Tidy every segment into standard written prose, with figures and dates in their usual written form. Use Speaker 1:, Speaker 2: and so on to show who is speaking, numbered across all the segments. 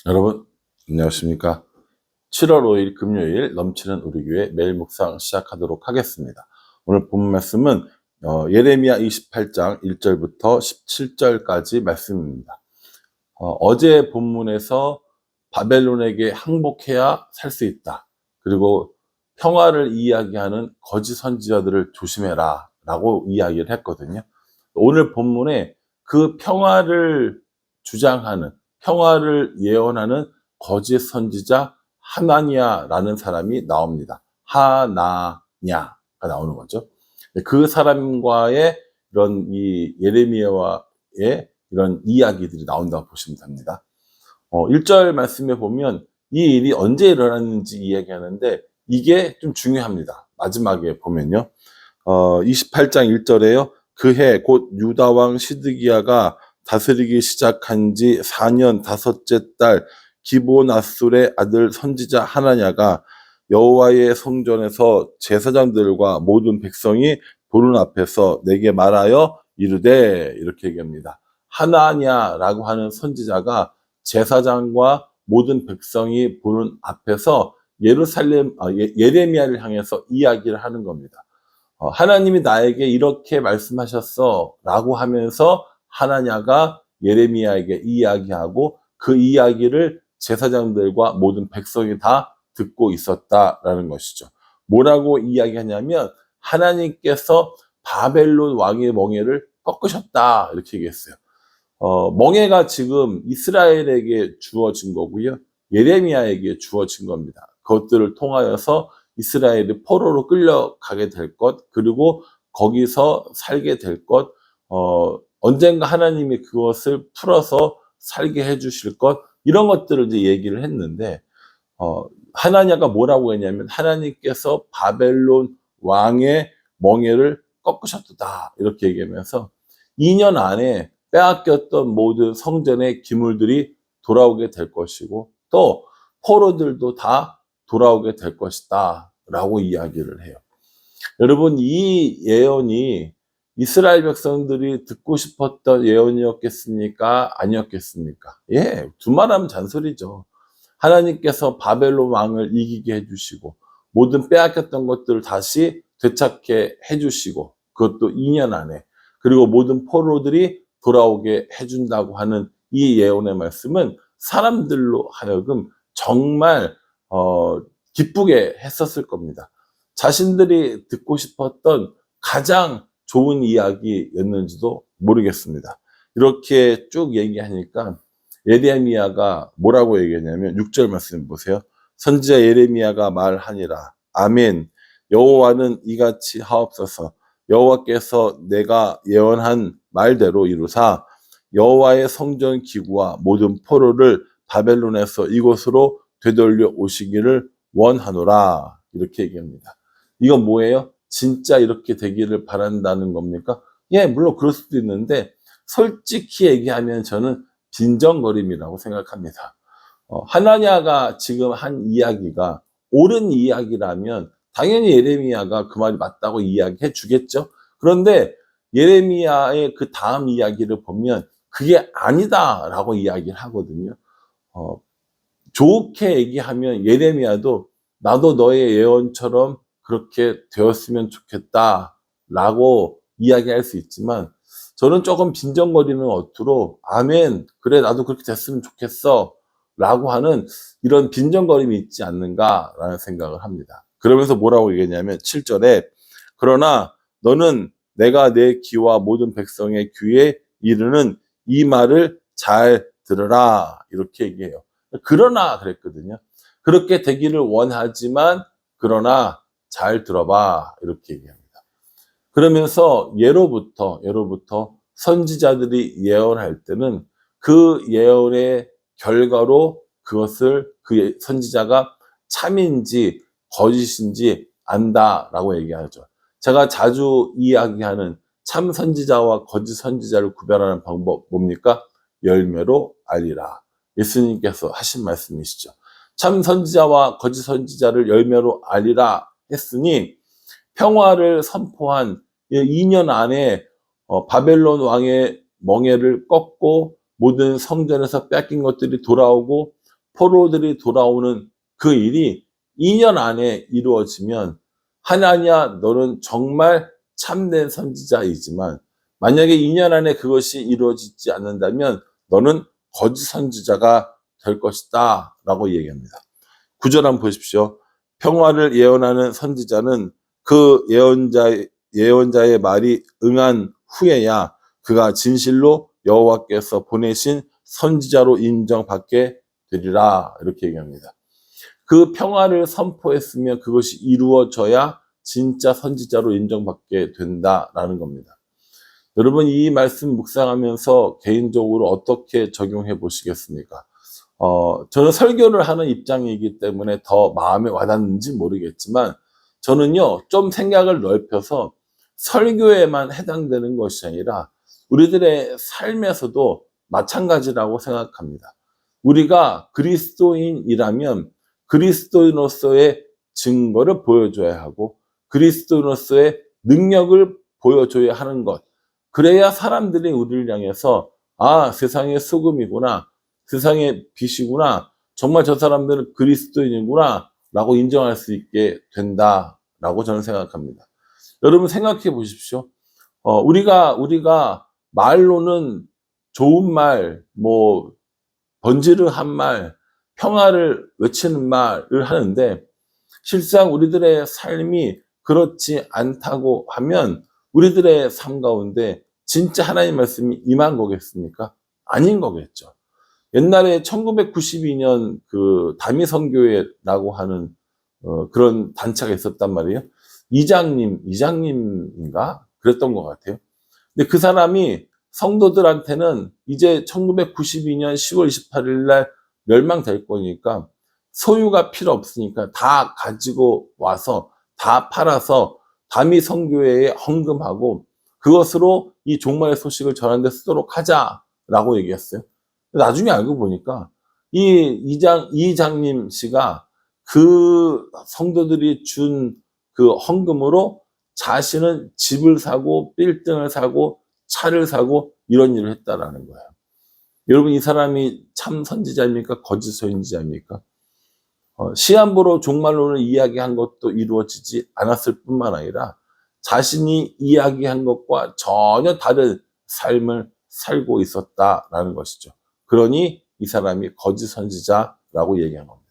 Speaker 1: 여러분 안녕하십니까. 7월 5일 금요일 넘치는 우리 교회 매일 묵상 시작하도록 하겠습니다. 오늘 본 말씀은 예레미야 28장 1절부터 17절까지 말씀입니다. 어제 본문에서 바벨론에게 항복해야 살 수 있다, 그리고 평화를 이야기하는 거짓 선지자들을 조심해라 라고 이야기를 했거든요. 오늘 본문에 그 평화를 주장하는, 평화를 예언하는 거짓 선지자 하나냐라는 사람이 나옵니다. 하나냐가 나오는 거죠. 그 사람과의 이런 이 예레미야와의 이런 이야기들이 나온다고 보시면 됩니다. 1절 말씀에 보면 이 일이 언제 일어났는지 이야기하는데 이게 좀 중요합니다. 마지막에 보면요. 28장 1절에요. 그해 곧 유다 왕 시드기야가 다스리기 시작한 지 4년 다섯째 달 기브온 아술의 아들 선지자 하나냐가 여호와의 성전에서 제사장들과 모든 백성이 보는 앞에서 내게 말하여 이르되, 이렇게 얘기합니다. 하나냐라고 하는 선지자가 제사장과 모든 백성이 보는 앞에서 예레미야를 향해서 이야기를 하는 겁니다. 하나님이 나에게 이렇게 말씀하셨어 라고 하면서 하나냐가 예레미야에게 이야기하고 그 이야기를 제사장들과 모든 백성이 다 듣고 있었다라는 것이죠. 뭐라고 이야기하냐면 하나님께서 바벨론 왕의 멍에를 꺾으셨다, 이렇게 얘기했어요. 멍에가 지금 이스라엘에게 주어진 거고요. 예레미야에게 주어진 겁니다. 그것들을 통하여서 이스라엘이 포로로 끌려가게 될 것, 그리고 거기서 살게 될 것, 언젠가 하나님이 그것을 풀어서 살게 해주실 것, 이런 것들을 이제 얘기를 했는데, 하나냐가 뭐라고 했냐면 하나님께서 바벨론 왕의 멍에를 꺾으셨다, 이렇게 얘기하면서 2년 안에 빼앗겼던 모든 성전의 기물들이 돌아오게 될 것이고 또 포로들도 다 돌아오게 될 것이다 라고 이야기를 해요. 여러분, 이 예언이 이스라엘 백성들이 듣고 싶었던 예언이었겠습니까? 아니었겠습니까? 예, 두말하면 잔소리죠. 하나님께서 바벨론 왕을 이기게 해주시고 모든 빼앗겼던 것들을 다시 되찾게 해주시고 그것도 2년 안에, 그리고 모든 포로들이 돌아오게 해준다고 하는 이 예언의 말씀은 사람들로 하여금 정말 기쁘게 했었을 겁니다. 자신들이 듣고 싶었던 가장 좋은 이야기였는지도 모르겠습니다. 이렇게 쭉 얘기하니까 예레미야가 뭐라고 얘기했냐면 6절 말씀 보세요. 선지자 예레미야가 말하니라. 아멘. 여호와는 이같이 하옵소서. 여호와께서 내가 예언한 말대로 이루사 여호와의 성전 기구와 모든 포로를 바벨론에서 이곳으로 되돌려 오시기를 원하노라. 이렇게 얘기합니다. 이건 뭐예요? 진짜 이렇게 되기를 바란다는 겁니까? 예, 물론 그럴 수도 있는데 솔직히 얘기하면 저는 빈정거림이라고 생각합니다. 하나냐가 지금 한 이야기가 옳은 이야기라면 당연히 예레미야가 그 말이 맞다고 이야기해 주겠죠. 그런데 예레미야의 그 다음 이야기를 보면 그게 아니다라고 이야기를 하거든요. 좋게 얘기하면 예레미야도 나도 너의 예언처럼 그렇게 되었으면 좋겠다라고 이야기할 수 있지만 저는 조금 빈정거리는 어투로 아멘, 그래 나도 그렇게 됐으면 좋겠어 라고 하는 이런 빈정거림이 있지 않는가라는 생각을 합니다. 그러면서 뭐라고 얘기했냐면 7절에 그러나 너는 내가 내 귀와 모든 백성의 귀에 이르는 이 말을 잘 들으라, 이렇게 얘기해요. 그러나 그랬거든요. 그렇게 되기를 원하지만 그러나 잘 들어봐, 이렇게 얘기합니다. 그러면서 예로부터 선지자들이 예언할 때는 그 예언의 결과로 그것을 그 선지자가 참인지 거짓인지 안다라고 얘기하죠. 제가 자주 이야기하는 참 선지자와 거짓 선지자를 구별하는 방법 뭡니까? 열매로 알리라. 예수님께서 하신 말씀이시죠. 참 선지자와 거짓 선지자를 열매로 알리라 했으니 평화를 선포한 2년 안에 바벨론 왕의 멍에를 꺾고 모든 성전에서 뺏긴 것들이 돌아오고 포로들이 돌아오는 그 일이 2년 안에 이루어지면 하나냐 너는 정말 참된 선지자이지만 만약에 2년 안에 그것이 이루어지지 않는다면 너는 거짓 선지자가 될 것이다 라고 얘기합니다. 9절 한번 보십시오. 평화를 예언하는 선지자는 그 예언자의 말이 응한 후에야 그가 진실로 여호와께서 보내신 선지자로 인정받게 되리라 이렇게 얘기합니다. 그 평화를 선포했으면 그것이 이루어져야 진짜 선지자로 인정받게 된다라는 겁니다. 여러분 이 말씀 묵상하면서 개인적으로 어떻게 적용해 보시겠습니까? 저는 설교를 하는 입장이기 때문에 더 마음에 와닿는지 모르겠지만 저는요 좀 생각을 넓혀서 설교에만 해당되는 것이 아니라 우리들의 삶에서도 마찬가지라고 생각합니다. 우리가 그리스도인이라면 그리스도인으로서의 증거를 보여줘야 하고 그리스도인으로서의 능력을 보여줘야 하는 것. 그래야 사람들이 우리를 향해서 아 세상의 소금이구나, 세상의 빛이구나, 정말 저 사람들은 그리스도인이구나 라고 인정할 수 있게 된다라고 저는 생각합니다. 여러분 생각해 보십시오. 우리가 말로는 좋은 말, 번지르한 말, 평화를 외치는 말을 하는데 실상 우리들의 삶이 그렇지 않다고 하면 우리들의 삶 가운데 진짜 하나님 말씀이 임한 거겠습니까? 아닌 거겠죠. 옛날에 1992년 그 다미선교회라고 하는 그런 단체가 있었단 말이에요. 이장님인가? 그랬던 것 같아요. 근데 그 사람이 성도들한테는 이제 1992년 10월 28일 날 멸망될 거니까 소유가 필요 없으니까 다 가지고 와서 다 팔아서 다미 선교회에 헌금하고 그것으로 이 종말의 소식을 전하는 데 쓰도록 하자라고 얘기했어요. 나중에 알고 보니까 이장님 씨가 그 성도들이 준 그 헌금으로 자신은 집을 사고 빌딩을 사고 차를 사고 이런 일을 했다라는 거예요. 여러분 이 사람이 참 선지자입니까? 거짓 선지자입니까? 시한부로 종말론을 이야기한 것도 이루어지지 않았을 뿐만 아니라 자신이 이야기한 것과 전혀 다른 삶을 살고 있었다라는 것이죠. 그러니 이 사람이 거짓 선지자라고 얘기한 겁니다.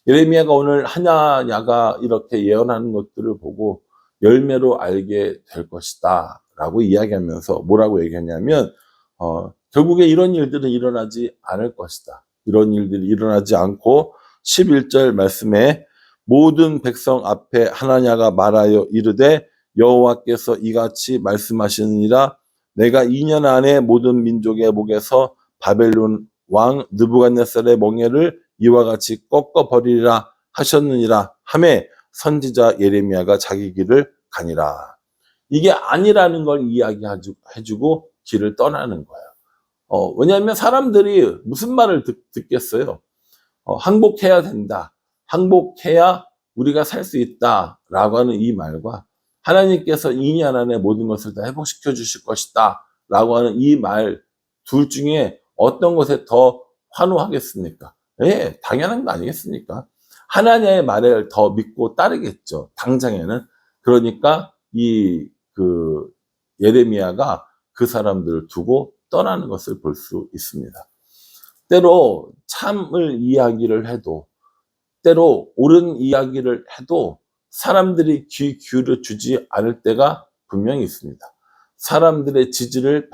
Speaker 1: 예레미야가 오늘 하나냐가 이렇게 예언하는 것들을 보고 열매로 알게 될 것이다 라고 이야기하면서 뭐라고 얘기하냐면 결국에 이런 일들은 일어나지 않을 것이다. 이런 일들이 일어나지 않고 11절 말씀에 모든 백성 앞에 하나냐가 말하여 이르되 여호와께서 이같이 말씀하시느니라 내가 2년 안에 모든 민족의 목에서 바벨론 왕 느부갓네살의 멍에를 이와 같이 꺾어버리리라 하셨느니라 하매 선지자 예레미야가 자기 길을 가니라. 이게 아니라는 걸 이야기해주고 길을 떠나는 거예요. 왜냐하면 사람들이 무슨 말을 듣겠어요? 항복해야 된다. 항복해야 우리가 살 수 있다. 라고 하는 이 말과 하나님께서 2년 안에 모든 것을 다 회복시켜 주실 것이다. 라고 하는 이 말 둘 중에 어떤 것에 더 환호하겠습니까? 예, 당연한 거 아니겠습니까? 하나님의 말을 더 믿고 따르겠죠. 당장에는. 그러니까 예레미야가 그 사람들을 두고 떠나는 것을 볼 수 있습니다. 때로 참을 이야기를 해도 때로 옳은 이야기를 해도 사람들이 귀 기울여 주지 않을 때가 분명히 있습니다. 사람들의 지지를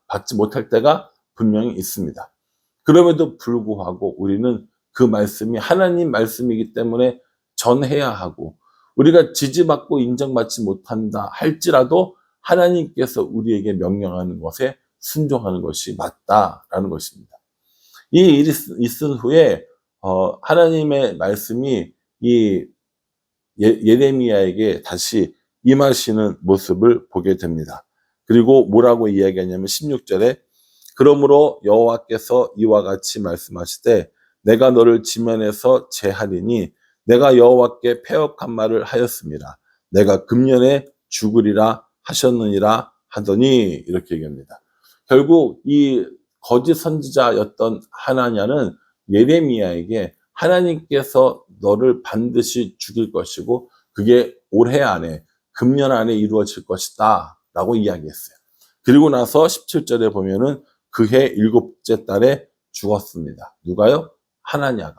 Speaker 1: 받지 못할 때가 분명히 있습니다. 그럼에도 불구하고 우리는 그 말씀이 하나님 말씀이기 때문에 전해야 하고 우리가 지지받고 인정받지 못한다 할지라도 하나님께서 우리에게 명령하는 것에 순종하는 것이 맞다라는 것입니다. 이 일이 있은 후에 하나님의 말씀이 예레미야에게 다시 임하시는 모습을 보게 됩니다. 그리고 뭐라고 이야기하냐면 16절에 그러므로 여호와께서 이와 같이 말씀하시되 내가 너를 지면에서 제하리니 내가 여호와께 패역한 말을 하였습니다. 내가 금년에 죽으리라 하셨느니라 하더니 이렇게 얘기합니다. 결국 이 거짓 선지자였던 하나냐는 예레미야에게 하나님께서 너를 반드시 죽일 것이고 그게 올해 안에, 금년 안에 이루어질 것이다 라고 이야기했어요. 그리고 나서 17절에 보면은 그해 7째 달에 죽었습니다. 누가요? 하나냐가.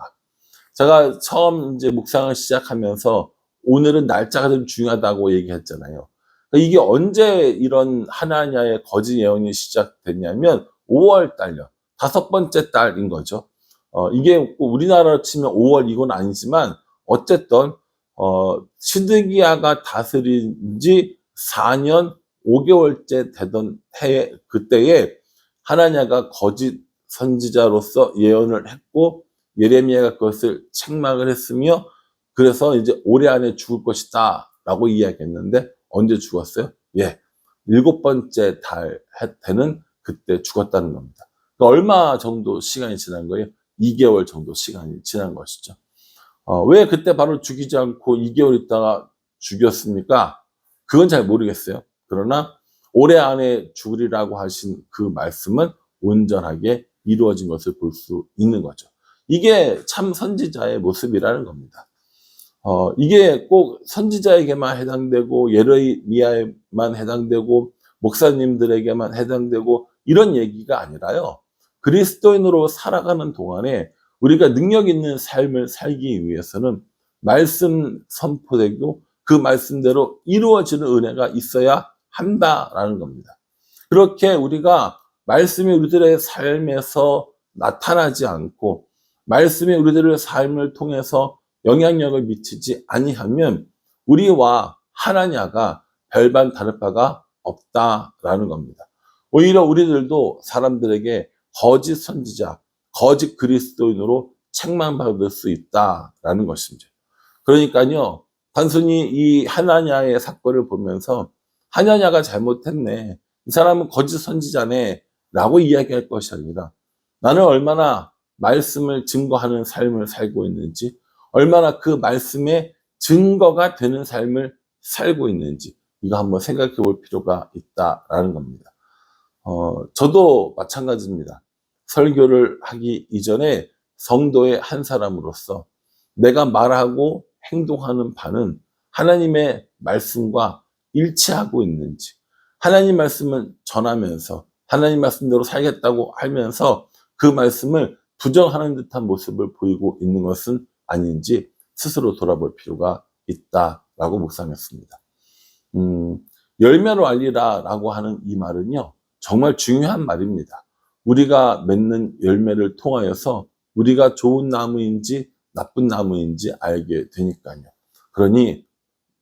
Speaker 1: 제가 처음 이제 묵상을 시작하면서 오늘은 날짜가 좀 중요하다고 얘기했잖아요. 이게 언제 이런 하나냐의 거짓 예언이 시작됐냐면 5월 달요. 5번째 달인 거죠. 이게 우리나라로 치면 5월 이건 아니지만 어쨌든 시드기야가 다스린 지 4년 5개월째 되던 해에 그때에 하나냐가 거짓 선지자로서 예언을 했고 예레미야가 그것을 책망을 했으며 그래서 이제 올해 안에 죽을 것이다 라고 이야기했는데 언제 죽었어요? 예, 7번째 달 때는 그때 죽었다는 겁니다. 그러니까 얼마 정도 시간이 지난 거예요? 2개월 정도 시간이 지난 것이죠. 왜 그때 바로 죽이지 않고 2개월 있다가 죽였습니까? 그건 잘 모르겠어요. 그러나 올해 안에 죽으리라고 하신 그 말씀은 온전하게 이루어진 것을 볼 수 있는 거죠. 이게 참 선지자의 모습이라는 겁니다. 이게 꼭 선지자에게만 해당되고 예레미야에만 해당되고 목사님들에게만 해당되고 이런 얘기가 아니라요. 그리스도인으로 살아가는 동안에 우리가 능력 있는 삶을 살기 위해서는 말씀 선포되고 그 말씀대로 이루어지는 은혜가 있어야 한다라는 겁니다. 그렇게 우리가 말씀이 우리들의 삶에서 나타나지 않고 말씀이 우리들의 삶을 통해서 영향력을 미치지 아니하면 우리와 하나냐가 별반 다를 바가 없다라는 겁니다. 오히려 우리들도 사람들에게 거짓 선지자, 거짓 그리스도인으로 책망받을 수 있다라는 것입니다. 그러니까요, 단순히 이 하나냐의 사건을 보면서 하나냐가 잘못했네, 이 사람은 거짓 선지자네 라고 이야기할 것이 아니라 나는 얼마나 말씀을 증거하는 삶을 살고 있는지, 얼마나 그 말씀의 증거가 되는 삶을 살고 있는지 이거 한번 생각해 볼 필요가 있다라는 겁니다. 저도 마찬가지입니다. 설교를 하기 이전에 성도의 한 사람으로서 내가 말하고 행동하는 바는 하나님의 말씀과 일치하고 있는지, 하나님 말씀을 전하면서 하나님 말씀대로 살겠다고 하면서 그 말씀을 부정하는 듯한 모습을 보이고 있는 것은 아닌지 스스로 돌아볼 필요가 있다라고 묵상했습니다. 열매로 알리라 라고 하는 이 말은요, 정말 중요한 말입니다. 우리가 맺는 열매를 통하여서 우리가 좋은 나무인지 나쁜 나무인지 알게 되니까요. 그러니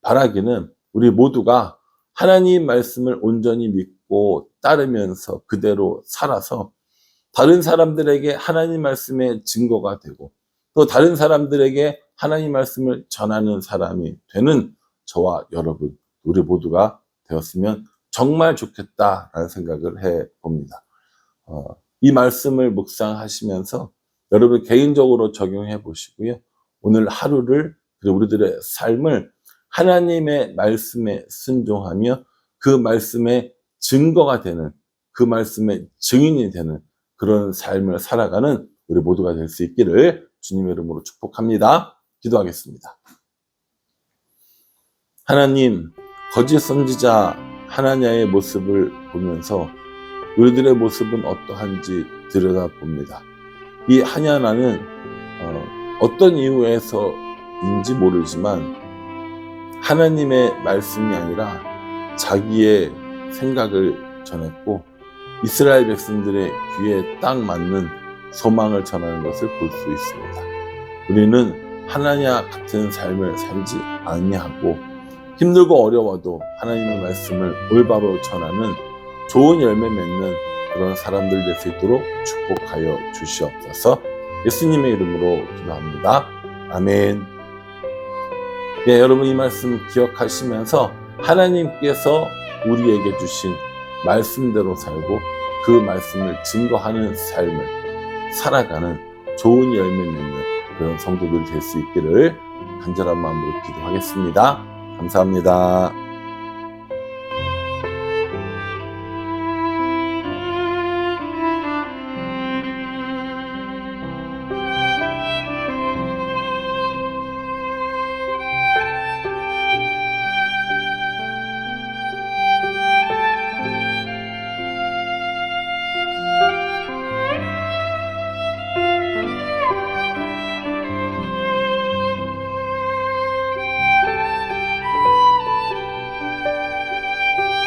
Speaker 1: 바라기는 우리 모두가 하나님 말씀을 온전히 믿고 따르면서 그대로 살아서 다른 사람들에게 하나님 말씀의 증거가 되고 또 다른 사람들에게 하나님 말씀을 전하는 사람이 되는 저와 여러분, 우리 모두가 되었으면 정말 좋겠다라는 생각을 해봅니다. 이 말씀을 묵상하시면서 여러분 개인적으로 적용해 보시고요. 오늘 하루를, 그리고 우리들의 삶을 하나님의 말씀에 순종하며 그 말씀의 증거가 되는, 그 말씀의 증인이 되는 그런 삶을 살아가는 우리 모두가 될 수 있기를 주님의 이름으로 축복합니다. 기도하겠습니다. 하나님, 거짓 선지자 하나냐의 모습을 보면서 우리들의 모습은 어떠한지 들여다봅니다. 이 하나냐는 어떤 이유에서인지 모르지만 하나님의 말씀이 아니라 자기의 생각을 전했고 이스라엘 백성들의 귀에 딱 맞는 소망을 전하는 것을 볼 수 있습니다. 우리는 하나냐 같은 삶을 살지 아니하고 힘들고 어려워도 하나님의 말씀을 올바로 전하는 좋은 열매 맺는 그런 사람들 될 수 있도록 축복하여 주시옵소서. 예수님의 이름으로 기도합니다. 아멘. 네, 여러분 이 말씀 기억하시면서 하나님께서 우리에게 주신 말씀대로 살고 그 말씀을 증거하는 삶을 살아가는 좋은 열매 맺는 그런 성도들이 될 수 있기를 간절한 마음으로 기도하겠습니다. 감사합니다.